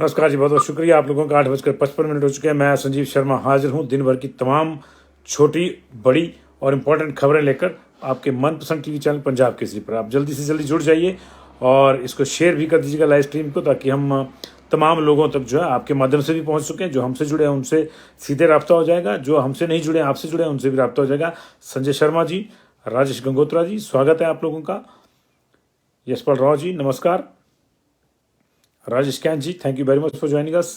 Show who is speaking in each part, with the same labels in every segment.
Speaker 1: नमस्कार जी, बहुत बहुत शुक्रिया आप लोगों का। 8:55 हो चुके हैं। मैं संजीव शर्मा हाजिर हूँ दिन भर की तमाम छोटी बड़ी और इम्पोर्टेंट खबरें लेकर आपके मनपसंद टीवी चैनल पंजाब केसरी पर। आप जल्दी से जल्दी जुड़ जाइए और इसको शेयर भी कर दीजिएगा लाइव स्ट्रीम को, ताकि हम तमाम लोगों तक जो है आपके माध्यम से भी पहुंच सकें। जो हमसे जुड़े हैं उनसे सीधे रब्ता हो जाएगा, जो हमसे नहीं जुड़े आपसे जुड़े हैं उनसे भी रब्ता हो जाएगा। संजय शर्मा जी, राजेश गंगोत्रा जी, स्वागत है आप लोगों का। यशपाल राव जी नमस्कार। Rajesh Kant ji, thank you very much for joining us.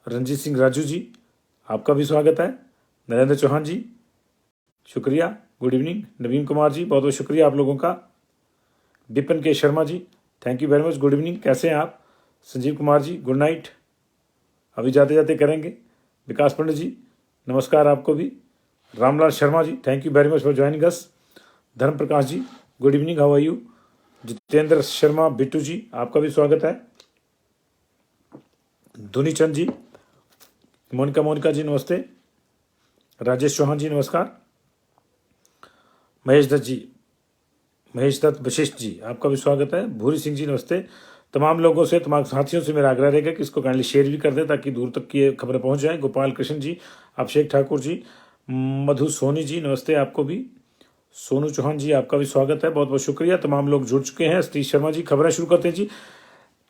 Speaker 1: Ranjeet Singh Raju ji, आपका भी स्वागत है। नरेंद्र चौहान जी, शुक्रिया, गुड इवनिंग। नवीन कुमार जी, बहुत बहुत शुक्रिया आप लोगों का। Vipin K Sharma ji, thank you very much, good evening, कैसे हैं आप। संजीव कुमार जी, गुड नाइट, अभी जाते जाते करेंगे। विकास पंडित जी, नमस्कार आपको भी। Ramlal Sharma ji, thank you very much for joining us. Dharm Prakash ji, good evening, how are you. Jitendra Sharma Bittu ji, आपका भी स्वागत है। धुनी चंद जी, मोनिका जी नमस्ते। राजेश चौहान जी नमस्कार। महेश दत्त वशिष्ठ जी, आपका भी स्वागत है। भूरी सिंह जी नमस्ते। तमाम लोगों से, तमाम साथियों से मेरा आग्रह रहेगा कि इसको काइंडली शेयर भी कर दें ताकि दूर तक की खबरें पहुंच जाए। गोपाल कृष्ण जी, अभिषेक ठाकुर जी, मधु सोनी जी नमस्ते आपको भी। सोनू चौहान जी, आपका भी स्वागत है, बहुत बहुत शुक्रिया। तमाम लोग जुड़ चुके हैं। सतीश शर्मा जी, खबरें शुरू करते हैं जी।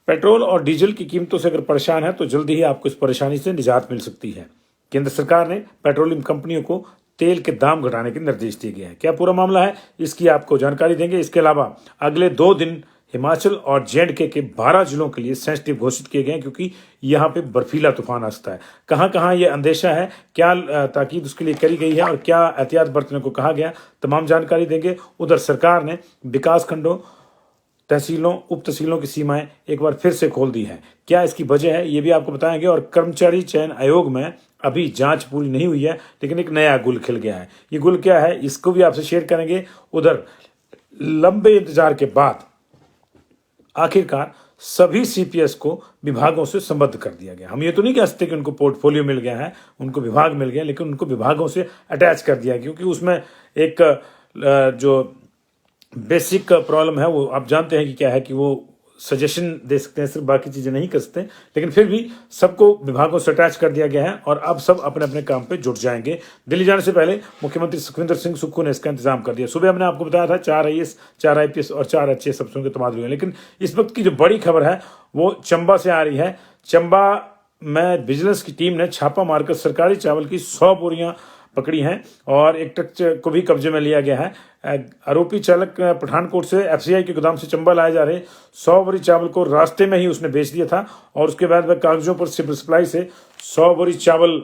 Speaker 1: पेट्रोल और डीजल की कीमतों से अगर परेशान है तो जल्दी ही आपको इस परेशानी से निजात मिल सकती है। केंद्र सरकार ने पेट्रोलियम कंपनियों को तेल के दाम घटाने के निर्देश दिए गए हैं। क्या पूरा मामला है, इसकी आपको जानकारी देंगे। इसके अलावा अगले 2 दिन हिमाचल और जेएंडके के 12 जिलों के लिए सेंसिटिव घोषित किए गए हैं, क्योंकि यहाँ पे बर्फीला तूफान आ सकता है। कहाँ कहाँ ये अंदेशा है, क्या ताकीद उसके लिए करी गई है और क्या एहतियात बरतने को कहा गया, तमाम जानकारी देंगे। उधर सरकार ने विकास खंडों, तहसीलों, उप तहसीलों की सीमाएं एक बार फिर से खोल दी है। क्या इसकी वजह है, ये भी आपको बताएंगे। और कर्मचारी चयन आयोग में अभी जांच पूरी नहीं हुई है, लेकिन एक नया गुल खिल गया है। ये गुल क्या है, इसको भी आपसे शेयर करेंगे। उधर लंबे इंतजार के बाद आखिरकार सभी सीपीएस को विभागों से संबद्ध कर दिया गया। हम ये तो नहीं कह सकते कि उनको पोर्टफोलियो मिल गया है, उनको विभाग मिल गया, लेकिन उनको विभागों से अटैच कर दिया, क्योंकि उसमें एक जो बेसिक प्रॉब्लम है वो आप जानते हैं कि क्या है, कि वो सजेशन दे सकते हैं, सिर्फ बाकी चीजें नहीं कर सकते। लेकिन फिर भी सबको विभागों से अटैच कर दिया गया है और अब सब अपने अपने काम पे जुट जाएंगे। दिल्ली जाने से पहले मुख्यमंत्री सुखविंदर सिंह सुक्खू ने इसका इंतजाम कर दिया। सुबह हमने आपको बताया था 4 आईएएस, 4 आईपीएस और 4 अच्छे अफसरों के तबादले हुए। लेकिन इस वक्त की जो बड़ी खबर है वो चंबा से आ रही है। चंबा में विजिलेंस की टीम ने छापा मारकर सरकारी चावल की 100 बोरियां पकड़ी हैं और एक ट्रक को भी कब्जे में लिया गया है। आरोपी चालक पठानकोट से एफसीआई के गोदाम से चंबा लाए जा रहे 100 बोरी चावल को रास्ते में ही उसने बेच दिया था और उसके बाद वह कागजों पर सिविल सप्लाई से 100 बोरी चावल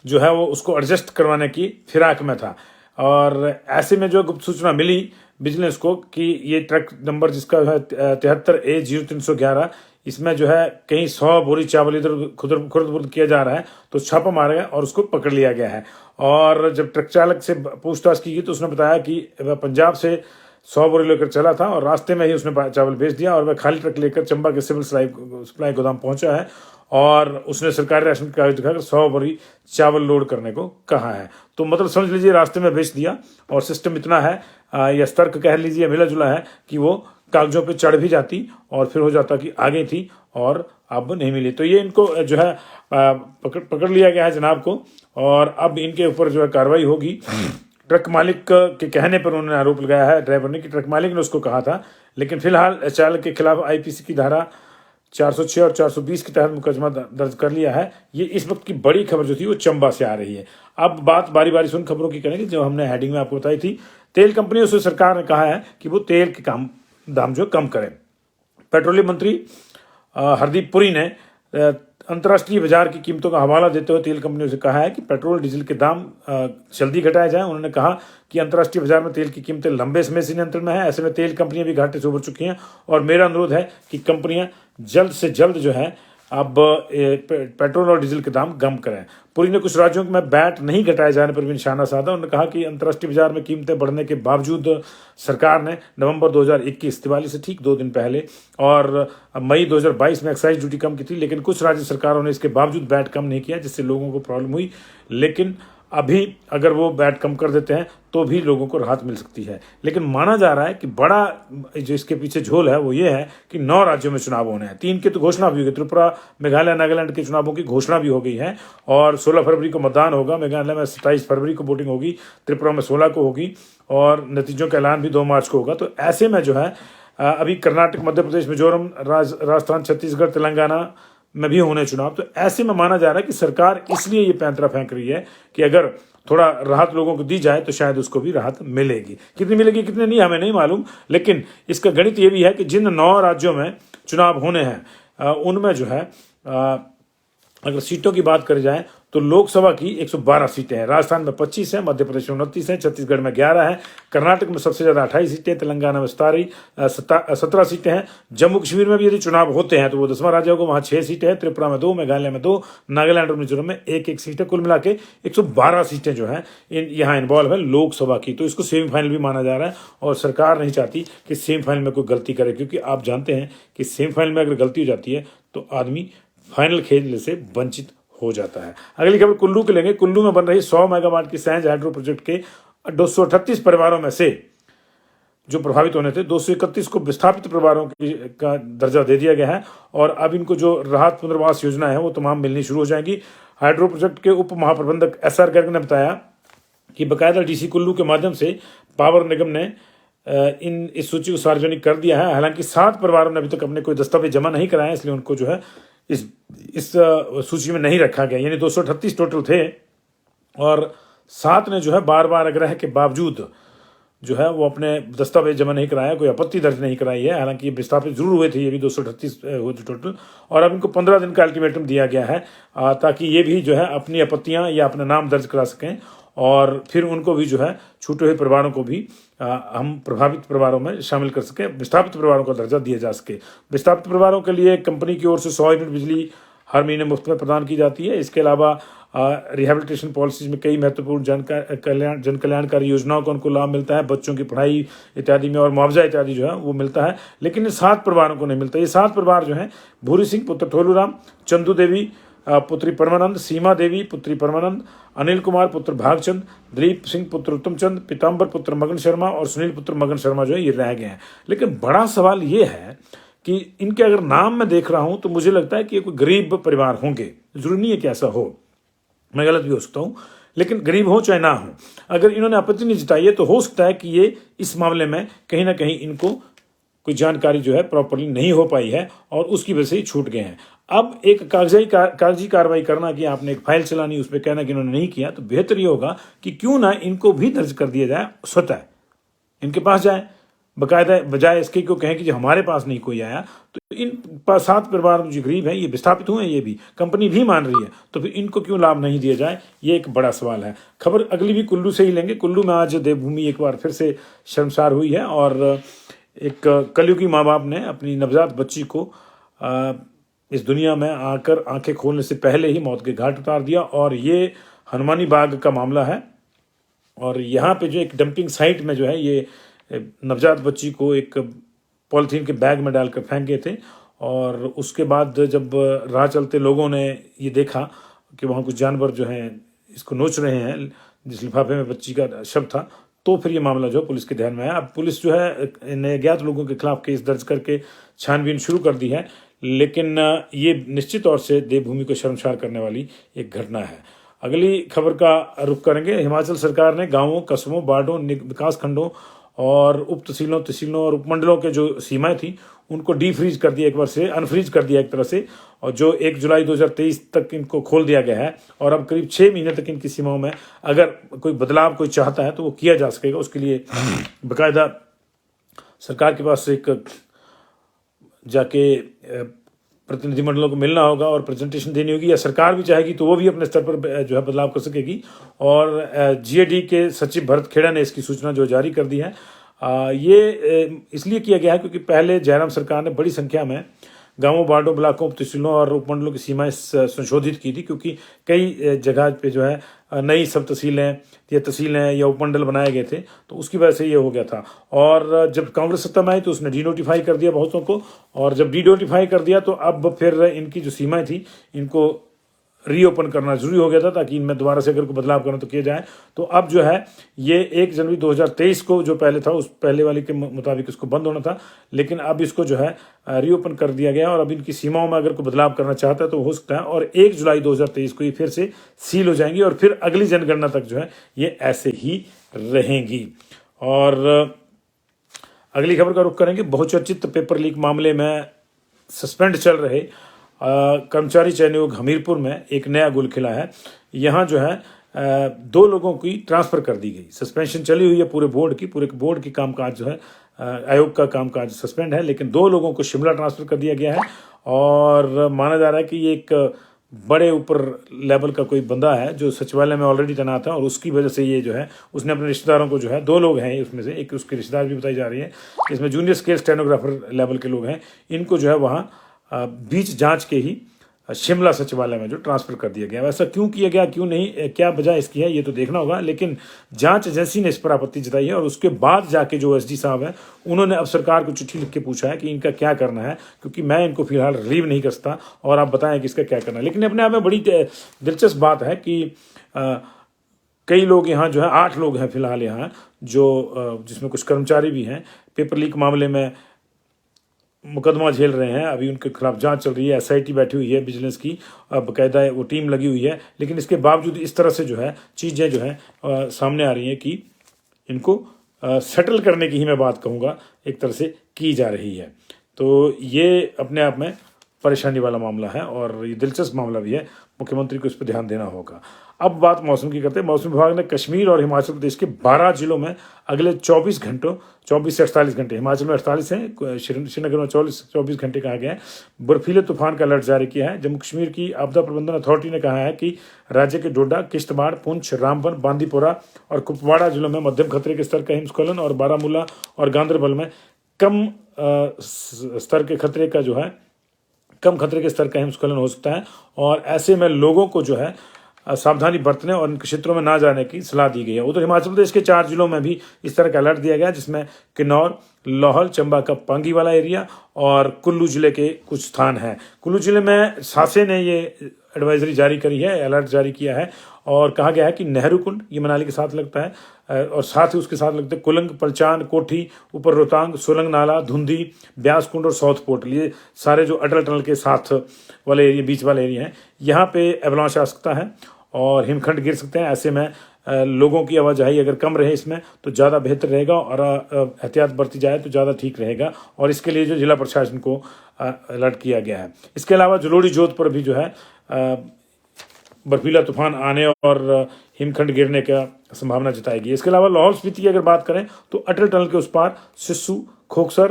Speaker 1: जो है वो उसको एडजस्ट करवाने की फिराक में था। और ऐसे में जो गुप्त सूचना मिली विजिलेंस को कि ये ट्रक नंबर जिसका है 73A0311, इसमें जो है कहीं 100 बोरी चावल इधर खुर्द किया जा रहा है, तो छापा मारा गया और उसको पकड़ लिया गया है। और जब ट्रक चालक से पूछताछ की गई तो उसने बताया कि वह पंजाब से 100 बोरी लेकर चला था और रास्ते में ही उसने चावल बेच दिया और वह खाली ट्रक लेकर चंबा के सिविल सप्लाई गोदाम पहुंचा है और उसने सरकारी राशन का कागज दिखाकर 100 बोरी चावल लोड करने को कहा है। तो मतलब समझ लीजिए रास्ते में बेच दिया और सिस्टम इतना है या तर्क कह लीजिए मिला जुला है कि वो कागजों पे चढ़ भी जाती और फिर हो जाता कि आगे थी और अब नहीं मिली। तो ये इनको जो है पकड़ लिया गया है जनाब को और अब इनके ऊपर जो है कार्रवाई होगी। ट्रक मालिक के कहने पर उन्होंने आरोप लगाया है ड्राइवर ने कि ट्रक मालिक ने उसको कहा था, लेकिन फिलहाल चालक के खिलाफ आईपीसी की धारा 406 और 420 के तहत मुकदमा दर्ज कर लिया है। ये इस वक्त की बड़ी खबर जो थी वो चंबा से आ रही है। अब बात बारी बारी सुन खबरों की करेंगे जो हमने हेडिंग में आपको बताई थी। तेल कंपनियों से सरकार ने कहा है कि वो तेल के दाम जो कम करें। पेट्रोलियम मंत्री हरदीप पुरी ने अंतर्राष्ट्रीय बाजार की कीमतों का हवाला देते हुए तेल कंपनियों से कहा है कि पेट्रोल डीजल के दाम जल्दी घटाए जाएं। उन्होंने कहा कि अंतर्राष्ट्रीय बाजार में तेल की कीमतें लंबे समय से नियंत्रण में है, ऐसे में तेल कंपनियां भी घाटे से उभर चुकी हैं और मेरा अनुरोध है कि कंपनियां जल्द से जल्द जो है अब पेट्रोल और डीजल के दाम कम करें। पुरी ने कुछ राज्यों में बैट नहीं घटाए जाने पर भी निशाना साधा। उन्होंने कहा कि अंतर्राष्ट्रीय बाजार में कीमतें बढ़ने के बावजूद सरकार ने नवंबर 2021 दिवाली से ठीक 2 दिन पहले और मई 2022 में एक्साइज ड्यूटी कम की थी, लेकिन कुछ राज्य सरकारों ने इसके बावजूद बैट कम नहीं किया, जिससे लोगों को प्रॉब्लम हुई। लेकिन अभी अगर वो वैट कम कर देते हैं तो भी लोगों को राहत मिल सकती है। लेकिन माना जा रहा है कि बड़ा जो इसके पीछे झोल है वो ये है कि 9 राज्यों में चुनाव होने हैं। 3 की तो घोषणा भी होगी, त्रिपुरा, मेघालय, नागालैंड के चुनावों की घोषणा भी हो गई है और 16 फरवरी को मतदान होगा। मेघालय में 27 फरवरी को वोटिंग होगी, त्रिपुरा में 16 को होगी और नतीजों का ऐलान भी 2 मार्च को होगा। तो ऐसे में जो है अभी कर्नाटक, मध्य प्रदेश, मिजोरम, राजस्थान, छत्तीसगढ़, तेलंगाना में भी होने चुनाव। तो ऐसे में माना जा रहा है कि सरकार इसलिए ये पैंतरा फेंक रही है कि अगर थोड़ा राहत लोगों को दी जाए तो शायद उसको भी राहत मिलेगी। कितनी मिलेगी कितने नहीं हमें नहीं मालूम, लेकिन इसका गणित ये भी है कि जिन 9 राज्यों में चुनाव होने हैं उनमें जो है अगर सीटों की बात करी जाए तो लोकसभा की 112 सीटें हैं। राजस्थान में 25 है, मध्य प्रदेश में 29 है, छत्तीसगढ़ में 11 है, कर्नाटक में सबसे ज्यादा 28 सीटें, तेलंगाना में 17 सीटें हैं। जम्मू कश्मीर में भी यदि चुनाव होते हैं तो वो 10वां राज्य होगा, वहां 6 सीटें हैं, त्रिपुरा में 2, मेघालय में 2, नागालैंड और मिजोरम में 1-1 सीट है। कुल मिला के 112 सीटें जो है यहाँ इन्वॉल्व है लोकसभा की। तो इसको सेमीफाइनल भी माना जा रहा है और सरकार नहीं चाहती कि सेमीफाइनल में कोई गलती करे, क्योंकि आप जानते हैं कि सेमीफाइनल में अगर गलती हो जाती है तो आदमी फाइनल खेलने से वंचित हो जाता है। अगली खबर कुल्लू के लेंगे। कुल्लू में बन रही 100 मेगावाट की सैंज हाइड्रो प्रोजेक्ट के 238 परिवारों में से जो प्रभावित होने थे 231 को विस्थापित परिवारों का दर्जा दे दिया गया है और अब इनको जो राहत पुनर्वास योजना है वो तमाम मिलनी शुरू हो जाएगी। हाइड्रो प्रोजेक्ट के उप महाप्रबंधक SR गर्ग ने बताया कि बाकायदा DC कुल्लू के माध्यम से पावर निगम ने इस सूची को सार्वजनिक कर दिया है। हालांकि 7 परिवारों ने अभी तक अपने कोई दस्तावेज जमा नहीं कराए, इसलिए उनको जो है इस सूची में नहीं रखा गया। यानी 238 टोटल थे और 7 ने जो है बार बार आग्रह के बावजूद जो है वो अपने दस्तावेज जमा नहीं कराया, कोई आपत्ति दर्ज नहीं कराई है। हालांकि ये विस्थापित जरूर हुए थे, ये भी 238 हुए थे टोटल, और अब इनको 15 दिन का अल्टीमेटम दिया गया है ताकि ये भी जो है अपनी आपत्तियां या अपना नाम दर्ज करा सकें और फिर उनको भी जो है छूटे हुए परिवारों को भी हम प्रभावित परिवारों में शामिल कर सकें, विस्थापित परिवारों का दर्जा दिया जा सके। विस्थापित परिवारों के लिए कंपनी की ओर से 100 यूनिट बिजली हर महीने मुफ्त में प्रदान की जाती है। इसके अलावा रिहेबिलिटेशन पॉलिसीज में कई महत्वपूर्ण जन कल्याणकारी योजनाओं का उनको लाभ मिलता है, बच्चों की पढ़ाई इत्यादि में, और मुआवजा इत्यादि जो है वो मिलता है। लेकिन ये 7 परिवारों को नहीं मिलता। ये 7 परिवार जो हैं भूरी सिंह पुत्र ठोलूराम, चंदू देवी पुत्री परमानंद, सीमा देवी पुत्री परमानंद, अनिल कुमार पुत्र भागचंद, दिलीप सिंह पुत्र उत्तमचंद, पीताम्बर पुत्र मगन शर्मा और सुनील पुत्र मगन शर्मा जो है ये रह गए हैं। लेकिन बड़ा सवाल ये है कि इनके अगर नाम मैं देख रहा हूं तो मुझे लगता है कि ये कोई गरीब परिवार होंगे। जरूरी नहीं है कि ऐसा हो, मैं गलत भी हो सकता हूं, लेकिन गरीब हो चाहे ना हो, अगर इन्होंने आपत्ति नहीं जताई है तो हो सकता है कि ये इस मामले में कहीं ना कहीं इनको कोई जानकारी जो है प्रॉपरली नहीं हो पाई है और उसकी वजह से ही छूट गए हैं। अब एक कागजी कार्रवाई करना कि आपने एक फाइल चलानी, उस पर कहना कि इन्होंने नहीं किया, तो बेहतर ये होगा कि क्यों ना इनको भी दर्ज कर दिया जाए, स्वतः इनके पास जाए बाकायदा, बजाय इसके क्यों कहें कि जो हमारे पास नहीं कोई आया। तो इन 7 परिवार जो गरीब है ये विस्थापित हुए हैं, ये भी कंपनी भी मान रही है, तो फिर इनको क्यों लाभ नहीं दिया जाए, ये एक बड़ा सवाल है। खबर अगली भी कुल्लू से ही लेंगे। कुल्लू में आज देवभूमि एक बार फिर से शर्मसार हुई है और एक कलयुगी माँ बाप ने अपनी नवजात बच्ची को इस दुनिया में आकर आंखें खोलने से पहले ही मौत के घाट उतार दिया। और ये हनुमानी बाग का मामला है और यहाँ पे जो एक डंपिंग साइट में जो है ये नवजात बच्ची को एक पॉलिथीन के बैग में डालकर फेंक गए थे और उसके बाद जब राह चलते लोगों ने ये देखा कि वहाँ कुछ जानवर जो हैं इसको नोच रहे हैं, जिस लिफाफे में बच्ची का शव था, तो फिर ये मामला जो पुलिस के ध्यान में आया। अब पुलिस जो है ने अज्ञात लोगों के खिलाफ केस दर्ज करके छानबीन शुरू कर दी है, लेकिन ये निश्चित तौर से देवभूमि को शर्मसार करने वाली एक घटना है। अगली खबर का रुख करेंगे। हिमाचल सरकार ने गांवों, कस्बों, वार्डों, विकास खंडों और उप तहसीलों और उपमंडलों के जो सीमाएं थी उनको डीफ्रीज कर दिया, एक बार से अनफ्रीज कर दिया एक तरह से, और जो 1 जुलाई 2023 तक इनको खोल दिया गया है और अब करीब 6 महीने तक इनकी सीमाओं में अगर कोई बदलाव कोई चाहता है तो वो किया जा सकेगा। उसके लिए बाकायदा सरकार के पास एक जाके प्रतिनिधिमंडलों को मिलना होगा और प्रेजेंटेशन देनी होगी, या सरकार भी चाहेगी तो वो भी अपने स्तर पर जो है बदलाव कर सकेगी। और GAD के सचिव भरत खेड़ा ने इसकी सूचना जो जारी कर दी है। ये इसलिए किया गया है क्योंकि पहले जयराम सरकार ने बड़ी संख्या में गांवों, वार्डों, ब्लॉकों, तहसीलों और उपमंडलों की सीमाएं संशोधित की थी, क्योंकि कई जगह पे जो है नई सब तहसीलें या उपमंडल बनाए गए थे, तो उसकी वजह से ये हो गया था। और जब कांग्रेस सत्ता में आई तो उसने डीनोटिफाई कर दिया बहुतों को, और जब डीनोटिफाई कर दिया तो अब फिर इनकी जो सीमाएं थी इनको रीओपन करना जरूरी हो गया था, ताकि इनमें दोबारा से अगर कोई बदलाव करना तो किया जाए। तो अब जो है ये 1 जनवरी 2023 को जो पहले था उस पहले वाले के मुताबिक इसको बंद होना था, लेकिन अब इसको जो है रीओपन कर दिया गया और अब इनकी सीमाओं में अगर कोई बदलाव करना चाहता है तो हो सकता है। और 1 जुलाई 2023 को ये फिर से सील हो जाएंगी और फिर अगली जनगणना तक जो है ये ऐसे ही रहेंगी। और अगली खबर का रुख करेंगे। बहुचर्चित पेपर लीक मामले में सस्पेंड चल रहे कर्मचारी चयन आयोग हमीरपुर में एक नया गुल खिला है। यहाँ जो है 2 लोगों की ट्रांसफर कर दी गई। सस्पेंशन चली हुई है पूरे बोर्ड की कामकाज जो है आयोग का कामकाज सस्पेंड है, लेकिन 2 लोगों को शिमला ट्रांसफर कर दिया गया है। और माना जा रहा है कि ये एक बड़े ऊपर लेवल का कोई बंदा है जो सचिवालय में ऑलरेडी तैनात है और उसकी वजह से ये जो है उसने अपने रिश्तेदारों को जो है 2 लोग हैं उसमें से एक उसके रिश्तेदार भी बताई जा रही है, इसमें जूनियर स्केल स्टेनोग्राफर लेवल के लोग हैं, इनको जो है वहाँ बीच जांच के ही शिमला सचिवालय में जो ट्रांसफर कर दिया गया। वैसा क्यों किया गया, क्यों नहीं, क्या वजह इसकी है, ये तो देखना होगा। लेकिन जांच एजेंसी ने इस पर आपत्ति जताई है और उसके बाद जाके जो एसडी साहब हैं उन्होंने अब सरकार को चिट्ठी लिख के पूछा है कि इनका क्या करना है, क्योंकि मैं इनको फिलहाल रिलीव नहीं कर सकता और आप बताएं कि इसका क्या करना है। लेकिन अपने आप में बड़ी दिलचस्प बात है कि कई लोग यहाँ जो है 8 लोग हैं फिलहाल यहाँ जो जिसमें कुछ कर्मचारी भी हैं, पेपर लीक मामले में मुकदमा झेल रहे हैं। अभी उनके खिलाफ जांच चल रही है, एसआईटी बैठी हुई है विजिलेंस की, बाकायदा वो टीम लगी हुई है। लेकिन इसके बावजूद इस तरह से जो है चीज़ें जो है सामने आ रही हैं कि इनको सेटल करने की ही मैं बात कहूँगा एक तरह से की जा रही है। तो ये अपने आप में परेशानी वाला मामला है और ये दिलचस्प मामला भी है, मुख्यमंत्री को इस पर ध्यान देना होगा। अब बात मौसम की करते हैं। मौसम विभाग ने कश्मीर और हिमाचल प्रदेश के 12 जिलों में अगले 24 से 48 घंटे, हिमाचल में 48 है, श्रीनगर में 24 घंटे कहा गया है, बर्फीले तूफान का अलर्ट जारी किया है। जम्मू कश्मीर की आपदा प्रबंधन अथॉरिटी ने कहा है कि राज्य के डोडा, किश्तवाड़, पुंछ, रामबन, बांदीपोरा और कुपवाड़ा जिलों में मध्यम खतरे के स्तर का हिमस्खलन और बारामूला और गांदरबल में कम स्तर के खतरे का जो है कम खतरे के स्तर का हिमस्खलन हो सकता है। और ऐसे में लोगों को जो है सावधानी बरतने और इन क्षेत्रों में ना जाने की सलाह दी गई है। उधर हिमाचल प्रदेश के 4 जिलों में भी इस तरह का अलर्ट दिया गया, जिसमें किन्नौर, लाहौल, चंबा का पांगी वाला एरिया और कुल्लू जिले के कुछ स्थान हैं। कुल्लू जिले में शासन ने ये एडवाइजरी जारी करी है, अलर्ट जारी किया है और कहा गया है कि नेहरू कुंड, ये मनाली के साथ लगता है, और साथ ही उसके साथ लगते हैं कुलंग, पलचान, कोठी, ऊपर रोहतांग, सोलंग नाला, धुंधी, ब्यास कुंड और साउथ पोर्टल, ये सारे जो अटल टनल के साथ वाले एरिया, बीच वाले एरिया हैं, यहाँ पे एवलांच आ सकता है और हिमखंड गिर सकते हैं। ऐसे में लोगों की आवाजाही अगर कम रहे इसमें तो ज़्यादा बेहतर रहेगा और एहतियात बरती जाए तो ज़्यादा ठीक रहेगा। और इसके लिए जो जिला प्रशासन को अलर्ट किया गया है। इसके अलावा जलोड़ी जोत पर भी जो है बर्फीला तूफान आने और हिमखंड गिरने का संभावना जताएगी। इसके अलावा लाहौल स्पीति की अगर बात करें तो अटल टनल के उस पार सिस्सू, खोखसर,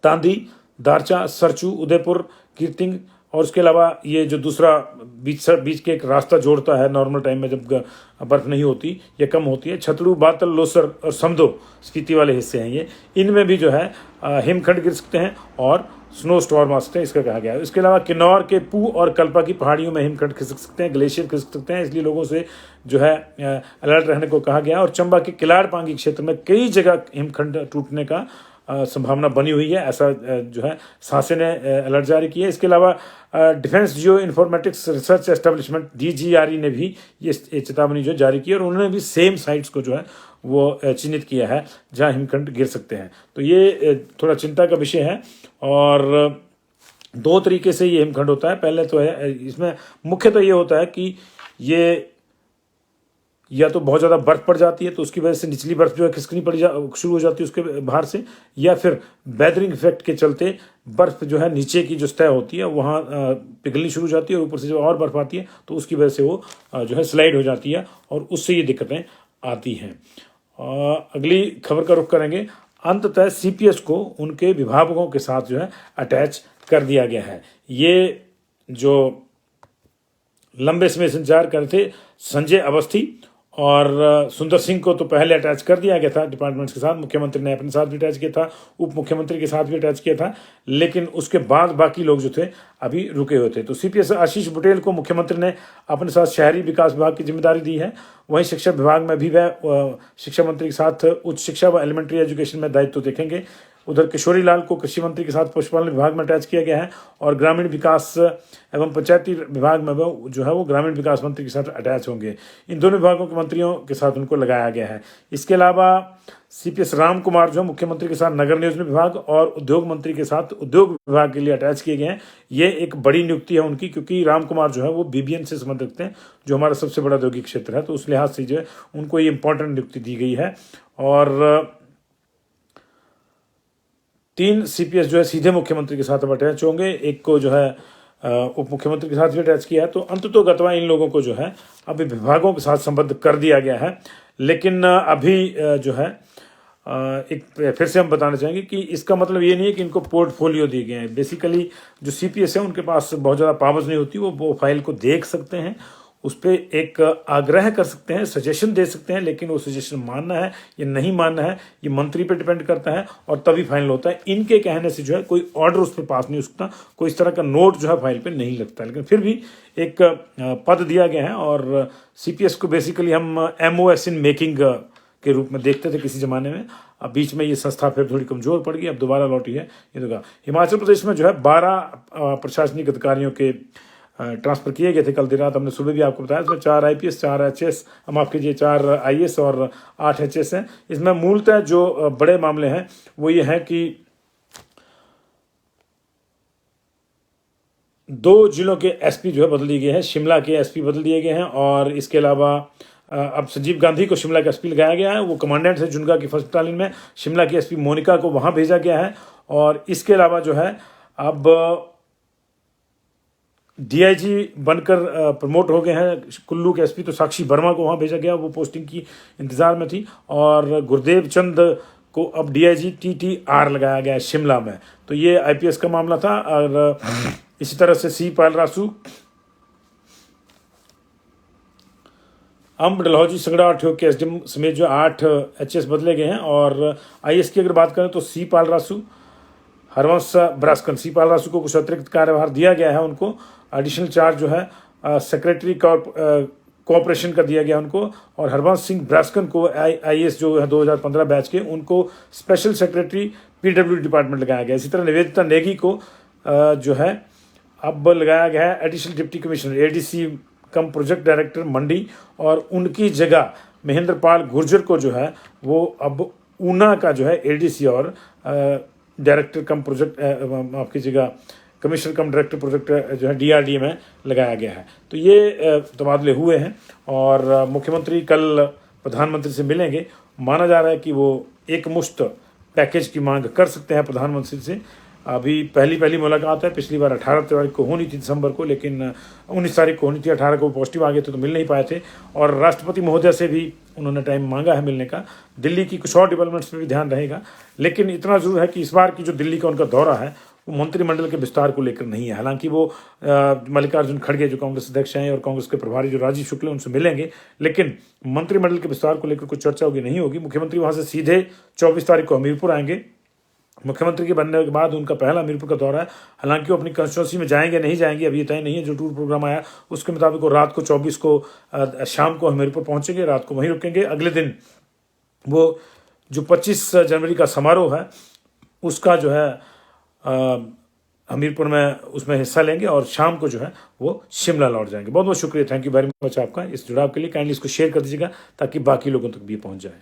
Speaker 1: तांदी, दारचा, सरचू, उदयपुर, कीर्तिंग और उसके अलावा ये जो दूसरा बीच के एक रास्ता जोड़ता है नॉर्मल टाइम में जब बर्फ नहीं होती या कम होती है, छतड़ू, बातल, लोसर और समदो स्पीति वाले हिस्से हैं ये, इनमें भी जो है हिमखंड गिर सकते हैं और स्नो स्टॉर्म आ सकते हैं, इसका कहा गया है। इसके अलावा किन्नौर के पू और कल्पा की पहाड़ियों में हिमखंड खिसक सकते हैं, ग्लेशियर खिसक सकते हैं, इसलिए लोगों से जो है अलर्ट रहने को कहा गया है। और चंबा के किलाड़ पांगी क्षेत्र में कई जगह हिमखंड टूटने का संभावना बनी हुई है, ऐसा जो है शासन ने अलर्ट जारी किया है। इसके अलावा defence geo informatics research establishment DGRE ने भी ये चेतावनी जो जारी की है और उन्होंने भी सेम साइट्स को जो है वो चिन्हित किया है जहां हिमखंड गिर सकते हैं। तो ये थोड़ा चिंता का विषय है और 2 तरीके से ये हिमखंड होता है। पहले तो है इसमें मुख्यतः ये होता है कि ये या तो बहुत ज़्यादा बर्फ पड़ जाती है तो उसकी वजह से निचली बर्फ जो है खिसकनी शुरू हो जाती है उसके बाहर से, या फिर वेदरिंग इफेक्ट के चलते बर्फ जो है नीचे की जो सतह होती है वहाँ पिघलनी शुरू हो जाती है और ऊपर से जब और बर्फ आती है तो उसकी वजह से वो जो है स्लाइड हो जाती है और उससे ये दिक्कतें आती हैं। अगली खबर का रुख करेंगे। अंततः CPS को उनके विभागों के साथ जो है अटैच कर दिया गया है। ये जो लंबे समय से इंतजार कर थे संजय अवस्थी और सुंदर सिंह को तो पहले अटैच कर दिया गया था डिपार्टमेंट्स के साथ, मुख्यमंत्री ने अपने साथ भी अटैच किया था, उप मुख्यमंत्री के साथ भी अटैच किया था, लेकिन उसके बाद बाकी लोग जो थे अभी रुके हुए थे। तो CPS आशीष बुटेल को मुख्यमंत्री ने अपने साथ शहरी विकास विभाग की जिम्मेदारी दी है। वहीं शिक्षा विभाग में भी वह शिक्षा मंत्री के साथ उच्च शिक्षा व एलिमेंट्री एजुकेशन में दायित्व देखेंगे। उधर किशोरी लाल को कृषि मंत्री के साथ पशुपालन विभाग में अटैच किया गया है और ग्रामीण विकास एवं पंचायती विभाग में वो जो है वो ग्रामीण विकास मंत्री के साथ अटैच होंगे। इन दोनों विभागों के मंत्रियों के साथ उनको लगाया गया है। इसके अलावा CPS राम कुमार जो मुख्यमंत्री के साथ नगर नियोजन विभाग और उद्योग मंत्री के साथ उद्योग विभाग के लिए अटैच किए गए हैं। ये एक बड़ी नियुक्ति है उनकी, क्योंकि राम कुमार जो है वो BBN से संबंध रखते हैं, जो हमारा सबसे बड़ा औद्योगिक क्षेत्र है। तो उस लिहाज से जो है उनको ये इंपॉर्टेंट नियुक्ति दी गई है। और 3 CPS जो है सीधे मुख्यमंत्री के साथ अब अटैच होंगे, एक को जो है उप मुख्यमंत्री के साथ भी अटैच किया है। तो अंततोगत्वा इन लोगों को जो है अभी विभागों के साथ संबद्ध कर दिया गया है। लेकिन अभी जो है एक फिर से हम बताना चाहेंगे कि इसका मतलब ये नहीं है कि इनको पोर्टफोलियो दिए गए हैं। बेसिकली जो CPS है उनके पास बहुत ज़्यादा पावर्स नहीं होती, वो फाइल को देख सकते हैं, उस पर एक आग्रह कर सकते हैं, सजेशन दे सकते हैं, लेकिन वो सजेशन मानना है या नहीं मानना है ये मंत्री पे डिपेंड करता है और तभी फाइनल होता है। इनके कहने से जो है कोई ऑर्डर उस पर पास नहीं हो सकता, कोई इस तरह का नोट जो है फाइल पे नहीं लगता। लेकिन फिर भी एक पद दिया गया है और CPS को बेसिकली हम MOS इन मेकिंग के रूप में देखते थे किसी जमाने में। अब बीच में ये संस्था फिर थोड़ी कमजोर पड़ गई, अब दोबारा लौटी है। ये तो हिमाचल प्रदेश में जो है 12 प्रशासनिक अधिकारियों के ट्रांसफर किए गए थे कल देर रात। हमने सुबह भी आपको बताया, इसमें 4 IPS, 4 HS, हम माफ कीजिए 4 IS और 8 HS हैं। इसमें मूलतः जो बड़े मामले हैं वो ये है कि 2 जिलों के SP जो है बदल दिए गए हैं, शिमला के SP बदल दिए गए हैं और इसके अलावा अब संजीव गांधी को शिमला का SP लगाया गया है। वो कमांडेंट है जुनगा की 1st बटालियन में। शिमला की SP मोनिका को वहां भेजा गया है। और इसके अलावा जो है अब DIG बनकर प्रमोट हो गए हैं कुल्लू के SP, तो साक्षी वर्मा को वहां भेजा गया, वो पोस्टिंग की इंतजार में थी। और गुरदेव चंद को अब DIG TTR लगाया गया है शिमला में। तो ये IPS का मामला था। और इसी तरह से C पालरासु, अम्ब, डलहौजी, सगड़ा और ठियोग के SDM समेत जो 8 HS बदले गए हैं। और IS की अगर बात करें तो C पालरासु, हरवंश ब्रास्कन, C पालरासु को कुछ अतिरिक्त कार्यभार दिया गया है। उनको एडिशनल चार्ज जो है सेक्रेटरी कोऑपरेशन का दिया गया उनको। और हरवंश सिंह ब्रास्कन को IS जो है 2015 बैच के, उनको स्पेशल सेक्रेटरी PWD डिपार्टमेंट लगाया गया। इसी तरह निवेदिता नेगी को जो है अब लगाया गया है एडिशनल डिप्टी कमिश्नर ADC कम प्रोजेक्ट डायरेक्टर मंडी। और उनकी जगह महेंद्र पाल गुर्जर को जो है वो अब ऊना का जो है ADC और डायरेक्टर कम प्रोजेक्ट आपकी जगह कमिश्नर कम डायरेक्टर प्रोजेक्ट जो है DRDA में लगाया गया है। तो ये तबादले हुए हैं और मुख्यमंत्री कल प्रधानमंत्री से मिलेंगे। माना जा रहा है कि वो एक मुश्त पैकेज की मांग कर सकते हैं प्रधानमंत्री से। अभी पहली मुलाकात है, पिछली बार 18 तारीख को होनी थी दिसंबर को, लेकिन 19 तारीख को होनी थी, 18 को पॉजिटिव आ गए थे तो मिल नहीं पाए थे। और राष्ट्रपति महोदय से भी उन्होंने टाइम मांगा है मिलने का। दिल्ली की कुछ और डेवलपमेंट्स पर भी ध्यान रहेगा, लेकिन इतना जरूर है कि इस बार की जो दिल्ली का उनका दौरा है वो मंत्रिमंडल के विस्तार को लेकर नहीं है। हालांकि वो मल्लिकार्जुन खड़गे जो कांग्रेस अध्यक्ष हैं और कांग्रेस के प्रभारी जो राजीव शुक्ल उनसे मिलेंगे, लेकिन मंत्रिमंडल के विस्तार को लेकर कुछ चर्चा होगी नहीं होगी। मुख्यमंत्री वहां से सीधे 24 तारीख को हमीरपुर आएंगे। मुख्यमंत्री के बनने के बाद उनका पहला हमीरपुर का दौरा है। हालांकि वो अपनी कंस्टिट्यूंसी में जाएंगे नहीं जाएंगे अभी तय नहीं है। जो टूर प्रोग्राम आया उसके मुताबिक वो रात को 24 को शाम को हमीरपुर पहुंचेंगे, रात को वहीं रुकेंगे। अगले दिन वो जो 25 जनवरी का समारोह है उसका जो है हमीरपुर में उसमें हिस्सा लेंगे और शाम को जो है वो शिमला लौट जाएंगे। बहुत बहुत शुक्रिया, थैंक यू वेरी मच आपका इस जुड़ाव के लिए। काइंडली इसको शेयर कर दीजिएगा ताकि बाकी लोगों तक भी पहुंच जाए।